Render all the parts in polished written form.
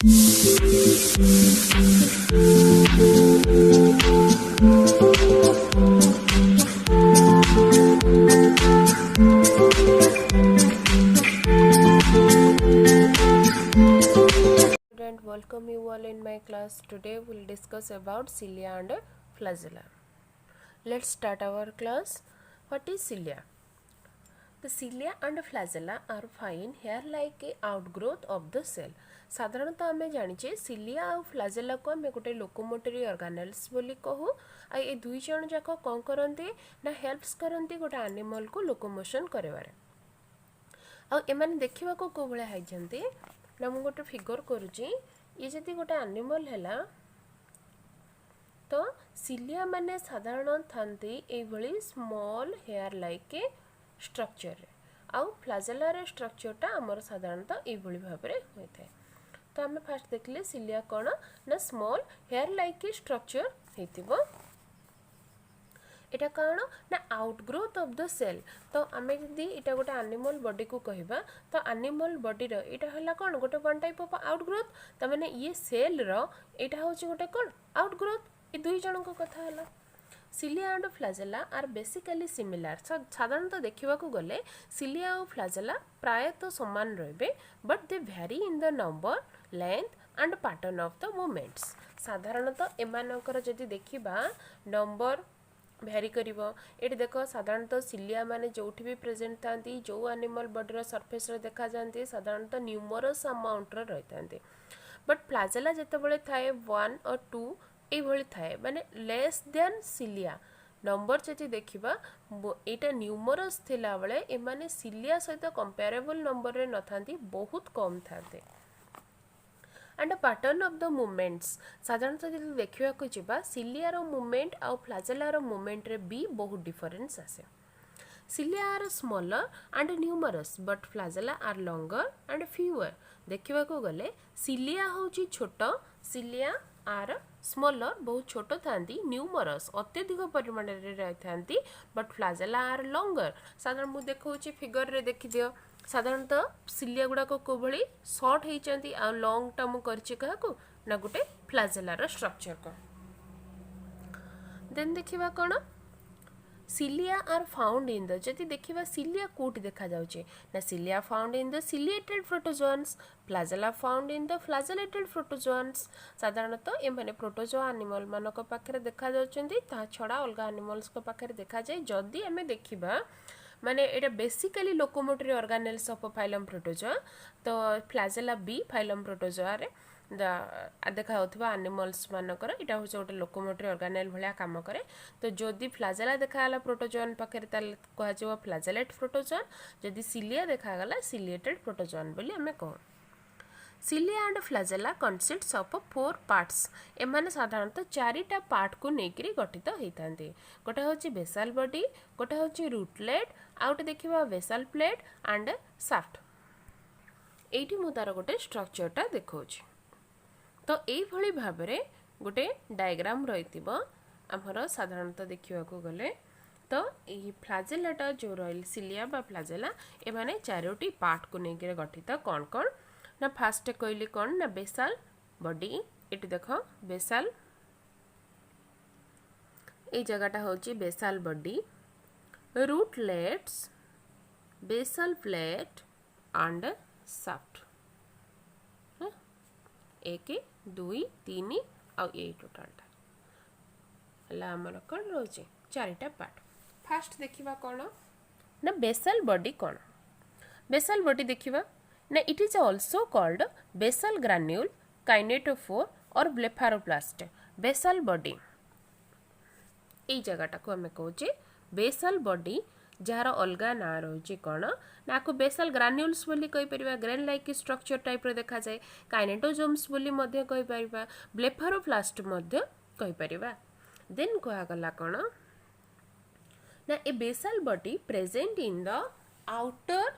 Welcome you all in my class. Today we'll discuss about cilia and flagella. Let's start our class. What is cilia? The cilia and flagella are fine hair-like outgrowth of the cell. साधारणतः आम जाचे cilia और flagella को आम गोटे locomotory organelles बोली कहू आ ये दुई जन जाक कौन करते ना हेल्प्स करते गोटे एनिमल को लोकोमोशन करवारे आने देखा को भाया होती ना मुझे गोटे फिगर करुँची ये जदि गोटे एनिमल है तो सिलिया माने साधारण थांती ये स्मॉल हेयर लाइक स्ट्रक्चर आउ फ्लाजेलार स्ट्रक्चरटा आमर साधारणतः ये भाव में होता है। तो आम फास्ट देखले सिलिया कौन ना स्मॉल हेयर लाइक स्ट्रक्चर होइतिबो एटा कौन ना आउटग्रोथ ऑफ द सेल। तो आम जदि इटा गोटे एनिमल बॉडी को कहबा तो एनिमल बॉडी रो इटा हला कौन गोटे वन टाइप ऑफ आउटग्रोथ त माने ये सेल रो इटा होची गोटे कौन आउटग्रोथ ए दुई जन को कथा हला। Cilia and flagella are basically similar. साधारणतः देखा गले सिलिया और फ्लाजेला प्रायतः समान रे but they Bhairi in the number length and pattern of the movements. साधारणतः एमानकर जदि देखिबा नंबर भैरी करिवो एटी देख साधारणतः सिलिया माने जोठी भी प्रेजेंट थांती जो एनिमल बॉडी सरफेस रे देखा जाती साधारणतः न्यूमरस अमाउंट रे रही थांती बट फ्लाजेला जेतेबेले थाए 1 और 2 ये थाए माने लेस देन सिलिया नंबर जदि देखा यहाँ न्यूमरस थिला बेले एमाने सिलिया सहित कंपेरेबल नंबर रे न थांती बहुत कम थाते। And pattern of the movements साधारणतः जब देखा जावा सिलिया रो मूवमेंट आउ फ्लाजेला रो मूवमेंट रे भी बहुत डिफरेंस आसे। Cilia are smaller and numerous but flagella are longer and fewer. देखा गले सिलिया होची छोट सिलिया आर स्मॉलर बहुत छोट थांती न्यूमरस अत्यधिक परिमाण रे रही थांती बट फ्लाजेला आर लॉन्गर। साधारण मुझे देखा फिगर रे देखि दियो साधारणतः सिलिया गुड़ाक कोभली शॉर्ट होती आ लॉन्ग टा मुझे क्या ना गोटे फ्लाजेलार स्ट्रक्चर को देन देखिबा कौन cilia are found in the जदि देखिबा सिलिया कोटी देखा जाउचे ना cilia found in the ciliated protozoans flagella found in the flagellated protozoans. साधारणतः ए माने प्रोटोजोआ एनिमल मानक पाखरे देखा जाउचंती ता छडा अलगा एनिमल्स को पाखरे देखा जाय जदि हमें देखिबा माने एटा basically locomotory organelles of phylum protozoa तो फ्लाजेला बी फाइलम प्रोटोजोआ रे देखा होता एनिमल्स मानकर यहाँ हूँ गोटे लोकोमोटरी ऑर्गेनेल भाया काम करे। तो जदि फ्लाजेला देखाला प्रोटोजोन पाखे कह फ्लाजेलेट प्रोटोजोन जदि सिलिया देखागला सिलिएटेड प्रोटोजोन बोली आम कहूँ। Cilia and flagella consists of 4 parts एमाने साधारणतः 4टा पार्ट को लेकर गठित होता है। गोटे हूँ बेसाल बॉडी गोटे हूँ रूटलेट आउटे देखा बेसाल प्लेट एंड साफ्ट एटी मु तार गोटे स्ट्रक्चरटा देखा। तो यही भाव में गोटे डायग्राम रही आमर साधारणतः देखा गले तो ये फ्लाजेलाटा जो रही सिलिया बा फ्लाजेला एमाने 4टी पार्ट को लेकर गठित कौन कौन ना फास्ट कहली कौन ना बेसाल बॉडी ये देख बेसाल ये जगहटा हूँ बेसाल बॉडी रूटलेट्स बेसाल प्लेट एंड साफ्ट 1 2 3 आउ ये टोटालटा आमर कौन रोचे 4टा पार्ट। फास्ट देखिबा कौन ना बेसाल बॉडी कौन बेसाल बॉडी देखिबा ना इट इज ऑल्सो कॉल्ड बेसाल ग्रान्यूल काइनेटोफोर और ब्लेफारोप्लास्ट। बेसाल बॉडी ये जगहटा को आम कहे बेसाल बॉडी जार अलगा ना रही कौन ना को बेसाल ग्रान्यूल्स बोली कहीपर ग्रेन लाइक स्ट्रक्चर टाइप रो देखा जाए काइनेटोजोम्स बोली मध्य कहीपर ब्लेफारोप्लास्ट मध्य कहीपर। देन कहगला कौन ना a basal body present in the outer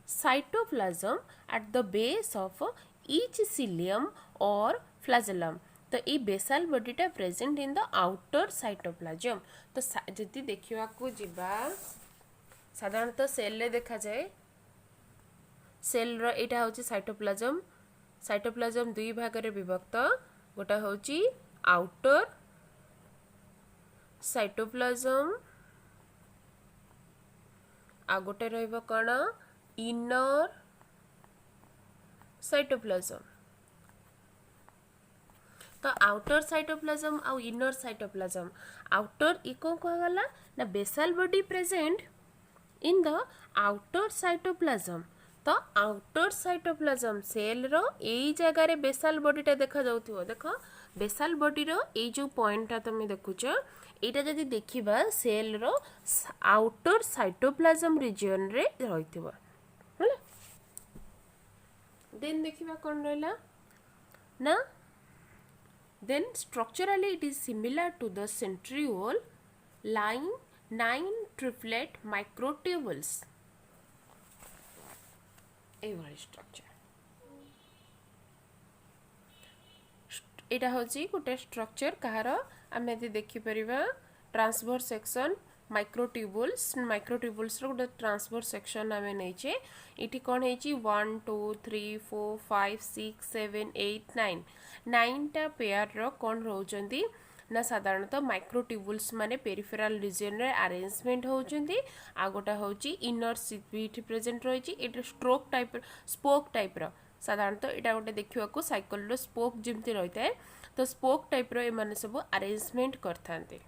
cytoplasm at the base of each cilium और फ्लाजेलम। तो ये बेसाल बॉडीटा present in the outer cytoplasm. तो जदि देखा जीवा साधारणतः सेल रे देखा जाए सेल रो एटा होची साइटोप्लाज्म साइटोप्लाज्म दुई भाग रे विभक्त गोटा होची आउटर साइटोप्लाज्म आ गोटे रहइबो कोन इनर साइटोप्लाज्म। तो आउटर साइटोप्लाज्म आ इनर साइटोप्लाज्म आउटर इको कहगला ना basal body present in the outer cytoplasm. तो आउटर साइटोप्लाज्म सेल रो एई जगह रे बेसल बॉडीटा देखा जाउथिबो देख बेसल बॉडी रो एई जो पॉइंटटा तुम देखुचो एटा जदि देखिबा cell row outer cytoplasm reason रे रहिथिबो होला। देन देखिबा कोन रहला ना then structurally it is similar to the centriole lying 9 triplet microtubules every structure एटा होची गोटे स्ट्रक्चर कहार आमे यदि देखि परिबा ट्रांसवर्स सेक्शन माइक्रोट्यूबुल्स रो गोटे ट्रांसवर्स सेक्शन आमे नैचे इठी कोन हेची 1 2 3 4 5 6 7 8 9 9टा पेयर रो कोन रहउचंदी ना साधारणतः माइक्रोट्यूबुल्स माने पेरिफेरल रीजन रे अरेंजमेंट होउचंदी आ गोटा होची इनर सीपीटी प्रेजेंट रहिची इट स्पोक टाइप रो साधारणतः एटा गोटे देखिवा को साइकिल रो स्पोक जिमती रहिताय तो स्पोक टाइप रो ए माने सब अरेंजमेंट करथांते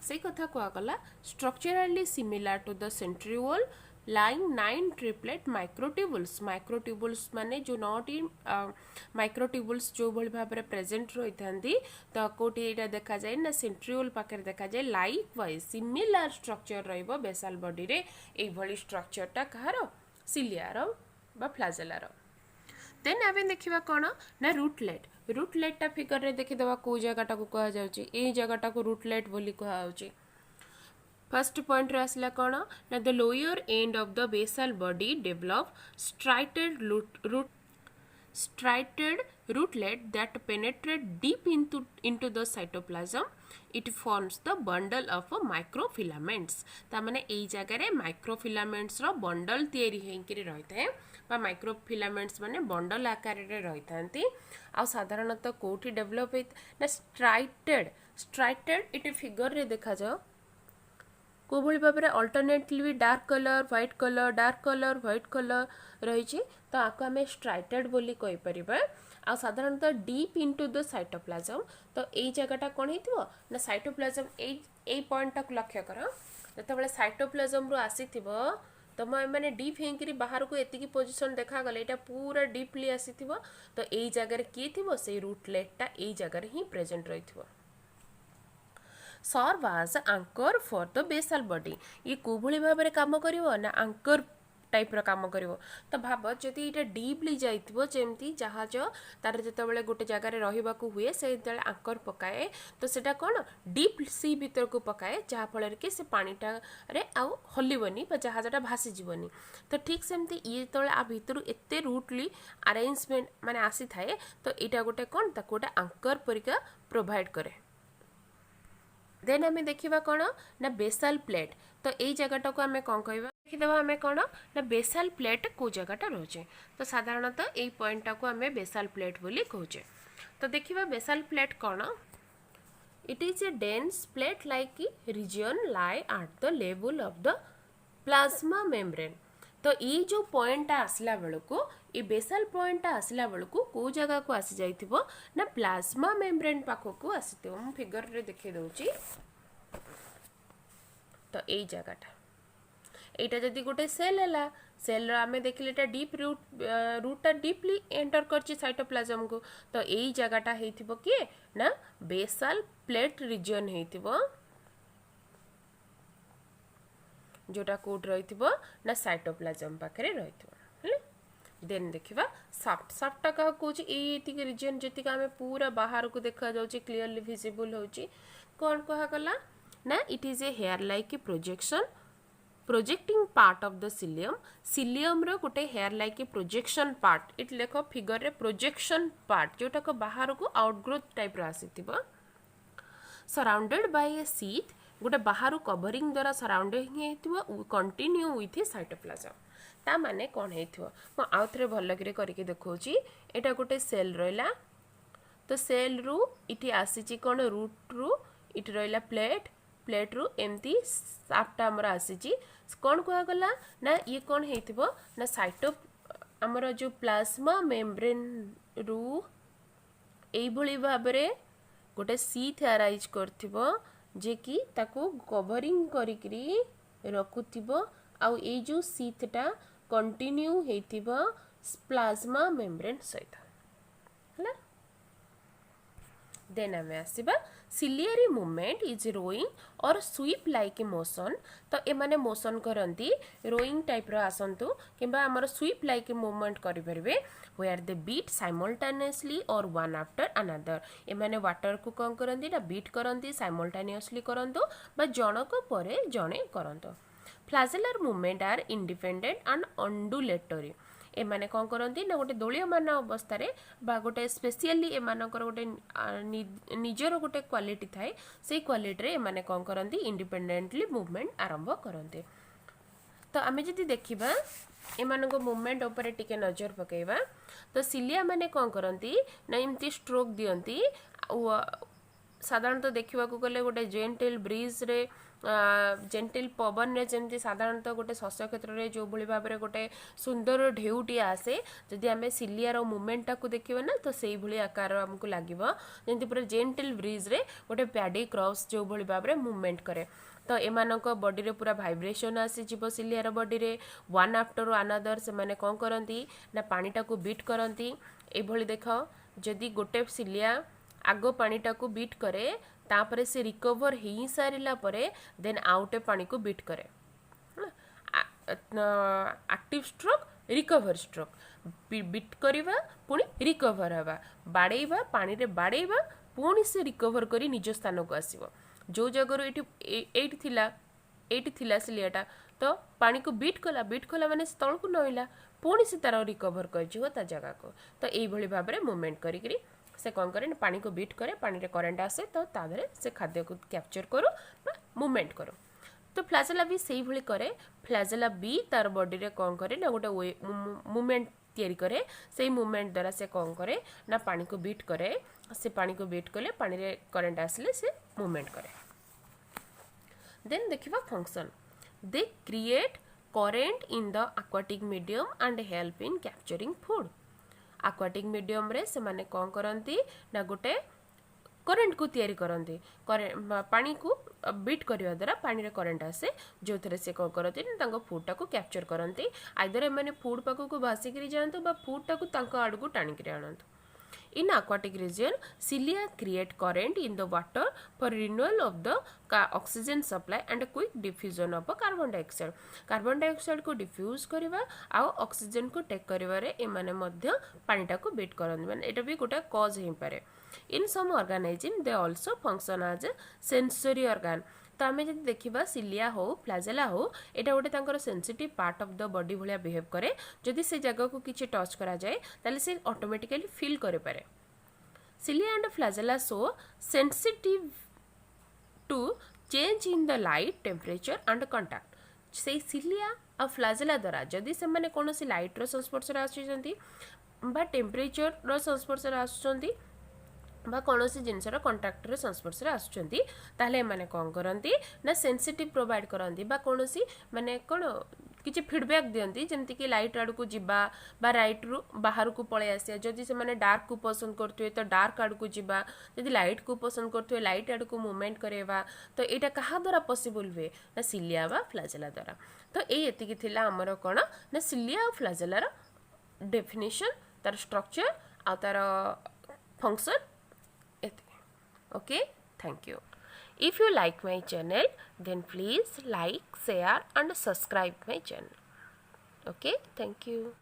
से कथा को गला structurally similar to the centriole lying 9 triplet microtubules माने जो 9टी माइक्रोट्यूबुल्स जो भली भाबरे प्रेजेंट रही थांदी तो कोटी एटा देखा जाय ना सेंट्रियोल पाकर देखा जाय लाइक वाइज सिमिलर स्ट्रक्चर रहइबो बेसल बॉडी रे एई भली स्ट्रक्चरटा कहारो सिलिया रो बा फ्लाजेला रो। देन आबे देखिबा कोन ना रूटलेट टा फिगर रे देखि दवा को जगहटा को कहा जाउची ए जगहटा को रूटलेट बोली कहा जाउची। फर्स्ट पॉइंट रे आसला कोन ना the lower end of the basal body develop striated rootlet that penetrate deep into the cytoplasm. It forms the bundle of microfilaments. ता माने एई जगह रे माइक्रोफिलामेंट्स रो बंडल तयारी हेंकरी रहिथाय बा माइक्रोफिलामेंट्स माने बंडल आकार रे रहिथांती आ साधारणतः कोठी डेवलप हे ना स्ट्राइटेड इट फिगर रे देखा जाओ को भली भाबरे alternately dark colour white colour रही तो आपको आम स्ट्राइटेड बोली कहि परिबा आ साधारणतः डीप इनटू द साइटोप्लाज्म। तो एई जगहटा कोन हेतिबो ना साइटोप्लाज्म एई पॉइंटटा को लक्ष्य कर जतबेले साइटोप्लाज्म रो आसीथिबो तुम मैंने डीप हेकरी बाहर को एतिकी पोजिशन देखा गले एटा पूरा डीपली आसीथिबो तो एई जगह किए थिबो से रूटलेटटा एई जगह ही प्रेजेंट रहिथिबो। Serve as anchor for the basal body ये कोभली भाव में काम करिवो ना एंकर टाइप रो काम करिवो। तो भाव जदि एटा डीपली जाइथिबो जेमती जहाज तार जतबेले गोटे जगह रे रहिबा को हुए से तळे एंकर पकाए तो सेटा कोन डीप सी भीतर को पकाए जहा फल के से पानीटा रे आउ हलिबनी बा जहाजटा भासी जीवनी। तो ठीक सेमती ये तळे आ भीतर एते रूटली अरेंजमेंट माने आसी थाए तो एटा गोटे कोन ता गोटे एंकर परिका प्रोवाइड करे। देन आमे देखिबा कोन ना बेसल प्लेट। तो एई जगहटा को आमे कोन कहबा देखिदबा आमे कोन ना बेसल प्लेट को जगहटा रहचे तो साधारणतः एई पॉइंटटा को आमे बेसल प्लेट बोली कहूचे। तो देखिबा बेसल प्लेट कोन it is a dense plate like region lie at the level of the plasma membrane. तो ये जो पॉइंट आसला बेलू ये बेसल पॉइंट आसला बेलू को जगह को आसी जाइथिबो ना प्लाज्मा मेम्ब्रेन पाखो को आसीथिबो। हम फिगर रे देखै दउची तो एई जगहटा एटा जदी गोटे सेल हला सेल आमे देखिले एटा डीप रूटटा डीपली एंटर करची साइटोप्लाज्म को तो एई जगहटा हेथिबो कि ना बेसल प्लेट रीजन हेथिबो जोटा कोड रही ना साइटोप्लाज्म पाखे रही। देन देखिबा साफ्टा कहा कौच ये रीजन जी आम पूरा बाहर को देखा जाउची क्लियरली विजिबल होची कौन कहा गला ना it is a hair like projecting part of the cilium रो गोटे हेयर लाइक प्रोजेक्शन पार्ट इट लेख फिगर रे प्रोजेक्शन पार्ट जोटा को बाहर को आउटग्रोथ टाइप रो आसीथिबो सराउंडेड बाय ए शीथ गोटे बाहर कवरिंग द्वारा सराउंडिंग हो कंटिन्यू विथ साइटोप्लाज्म ता माने कौन हो आउ थे भल करके देखौची एटा गोटे सेल रहिला तो सेल रु इटी आसीची कौन रूट रु इटी रहिला प्लेट रु एमती सापटा हमर आसीची कौन कह गला ना ये कौन हेतिबो ना साइटो हमर जो प्लाज्मा मेम्ब्रेन रु एई भली भाबरे गोटे सीथ अराइज करथिबो जे कि ताको कवरिंग करिकरी रखुथिबो आउ ए जो सीथटा कंटिन्यू हेतिबो प्लाज्मा मेम्ब्रेन सहित हला देन आमे आसीबा सिलियरी मूवमेंट इज रोइंग और स्वीप लाइक मोशन तो ए माने मोशन करंती रोइंग टाइप रो आसंतु किबा हमर स्वीप लाइक मूवमेंट करि परबे वेयर दे बीट साइमल्टेनियसली और वन आफ्टर अनदर ए माने वाटर को कोन करंती ना बीट करंती साइमल्टेनियसली करंतो बा जनक परे जणे करंतो फ्लैजेलर मूवमेंट आर इंडिपेंडेंट एंड अंडुलेटरी ए माने कौन करती ना गोटे दलीयमान अवस्था बा गोटे स्पेशली एमानकर गोटे निजर गोटे क्वालिटी थाए से क्वालिटी रे एमाने कौन करती इंडिपेंडेंटली मूवमेंट आरंभ करते तो आमे जदि देखिबा एमानक मूवमेंट ऊपर टिके नजर पकेबा तो सिलिया माने कौन करती ना एमती स्ट्रोक दियंती साधारणतः देखा गले गोटे जेंटल ब्रिज रे जेंटल पवन रे जमती साधारणतः गोटे शस्य क्षेत्र में जो भली भाव में गोटे सुंदर ढेउटी आसे जदि आमे सिलियार मूवमेंट को देखिबा ना तो सेही भली आकार हमको लागिबो जेंति पूरा जेंटल ब्रिज रे गोटे पैडी क्रॉस जो भली भाव में मूवमेंट करे तो एमानक बॉडी रे पूरा वाइब्रेशन आसी जीवो सिलियार बॉडी रे वन आफ्टर अनदर से माने कोन करंती ना पानीटा को बीट करंती ए भली देखो जदि गोटे सिलिया आगो पानीटा को बीट करे तापरे से रिकवर ही सारिला परे देन आउटे पानी को बीट करे active stroke recover stroke beat करवा पुणी रिकवर हवा बाड़ेबा पानी रे बाड़ेबा पुणी से रिकवर करी निज स्थान को आसीबो जो जगह एटी थिला सिलियाटा तो पानी को बीट कला माने तल को नइला पुणी से तार रिकवर कर ता जगह को तो यही भली भाव में मूवमेंट करी से कौन करे पानी को बीट करे पानी रे करंट आसे तो तादरे से खाद्य को कैप्चर करो मूवमेंट करो तो फ्लैजेला भी सही भली करे फ्लैजेला भी तार बॉडी रे कौन करे ना गोटे मूवमेंट तैयारी करे से मूवमेंट द्वारा से कौन करे ना पानी को बीट करे से पानी को बीट कले पानी रे करंट आसले से मूवमेंट करे देन देखिबा function they create current in the aquatic medium and help in capturing food aquatic medium रे से माने कौन करंती ना गोटे करंट को तैयारी करंती पानी को बीट करवा द्वारा पानी रे करंट आसे जो थरे से कौन करती ना तांको फूड टा को कैप्चर करंती आइदर ए माने फूड पाको को भासी करी जानतो बा फूड टा को तांको आड़ को टाणी करी आनंतो In aquatic region, cilia create current in the water for renewal of the oxygen supply and a quick diffusion of carbon dioxide. Carbon dioxide को diffuse करिवा आउ oxygen को take करिवारे एमाने मध्य पानीटा को बीट करन माने एटा भी गोटा कॉज हेई पारे. In some organism they also function as a sensory organ. तो आम जब देखा सिलिया हो फ्लैजेला हो यहाँ गोटे तांकर sensitive part of the body Bhaya behave करे जदि से जगह को किसी टच करा जाए ताले से ऑटोमेटिकली फील करे पारे. Cilia and flagella so sensitive to change in the light temperature and contact. से सिलिया और फ्लैजेला द्वारा जदि से माने कौन सी लाइट रो संस्पर्श आसुचंती बा टेम्परेचर रो संस्पर्श आसुचंती बा कौन सी जिनसर कंट्राक्टर संस्पर्श आसुचंती ताले माने कौन करंती ना सेंसिटिव प्रोवाइड करंती बा कौन सी माने कौन किछि फीडबैक दियंती जेमति कि लाइट आड़ को जिबा बा राइट रु बाहर को पळे आसिया जदि से माने डार्क को पसंद करथुए तो डार्क आड़ को जिबा जदि लाइट को पसंद करथुए लाइट आड़ को मूवमेंट करेबा तो एटा कहा द्वारा पॉसिबल हुए ना सिलिया बा फ्लैजेला द्वारा. तो ए एतिकी थिला हमर कोन ना सिलिया और फ्लैजेला रो डेफिनेशन तार स्ट्रक्चर आ तार function. Okay, thank you. If you like my channel, then please like, share and subscribe my channel. Okay, thank you.